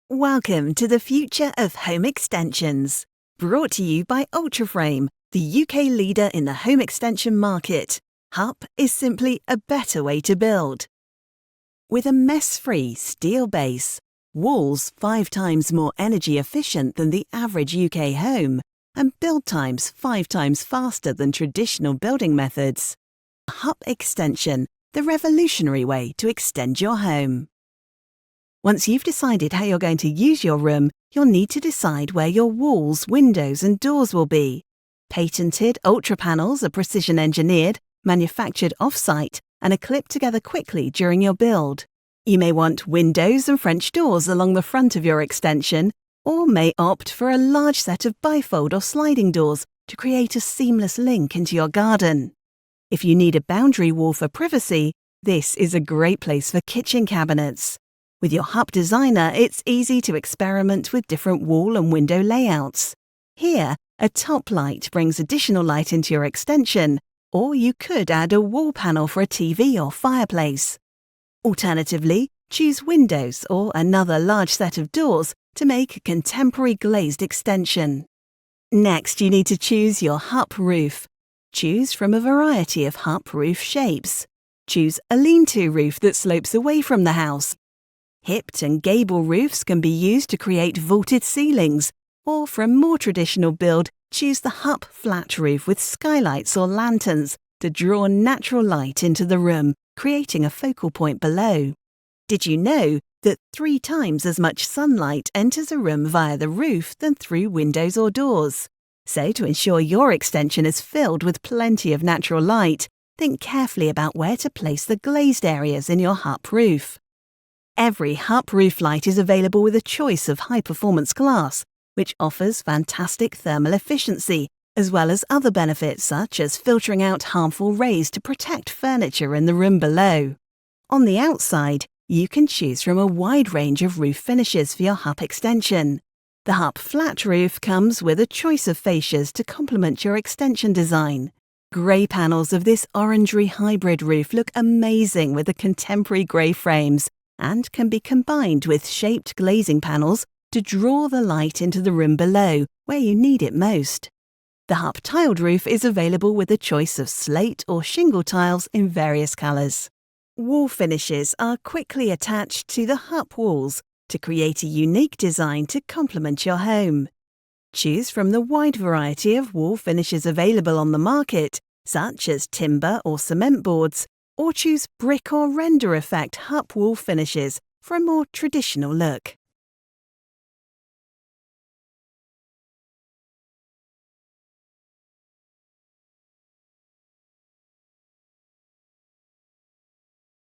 Welcome to the future of home extensions. Brought to you by Ultraframe, the UK leader in the home extension market. HUP is simply a better way to build. With a mess-free steel base, walls 5 times more energy efficient than the average UK home, and build times 5 times faster than traditional building methods. HUP extension, the revolutionary way to extend your home. Once you've decided how you're going to use your room, you'll need to decide where your walls, windows and doors will be. Patented Ultrapanels are precision engineered, manufactured off-site and are clipped together quickly during your build. You may want windows and French doors along the front of your extension, or may opt for a large set of bifold or sliding doors to create a seamless link into your garden. If you need a boundary wall for privacy, this is a great place for kitchen cabinets. With your HUP designer, it's easy to experiment with different wall and window layouts. Here, a top light brings additional light into your extension, or you could add a wall panel for a TV or fireplace. Alternatively, choose windows or another large set of doors to make a contemporary glazed extension. Next, you need to choose your HUP roof. Choose from a variety of HUP roof shapes. Choose a lean-to roof that slopes away from the house. Hipped and gable roofs can be used to create vaulted ceilings, or for a more traditional build, choose the HUP flat roof with skylights or lanterns to draw natural light into the room, creating a focal point below. Did you know that 3 times as much sunlight enters a room via the roof than through windows or doors? So to ensure your extension is filled with plenty of natural light, think carefully about where to place the glazed areas in your HUP roof. Every HUP roof light is available with a choice of high-performance glass, which offers fantastic thermal efficiency, as well as other benefits such as filtering out harmful rays to protect furniture in the room below. On the outside, you can choose from a wide range of roof finishes for your HUP extension. The HUP flat roof comes with a choice of fascias to complement your extension design. Grey panels of this orangery hybrid roof look amazing with the contemporary grey frames, and can be combined with shaped glazing panels to draw the light into the room below, where you need it most. The HUP tiled roof is available with a choice of slate or shingle tiles in various colours. Wall finishes are quickly attached to the HUP walls to create a unique design to complement your home. Choose from the wide variety of wall finishes available on the market, such as timber or cement boards, or choose brick or render effect HUP wall finishes for a more traditional look.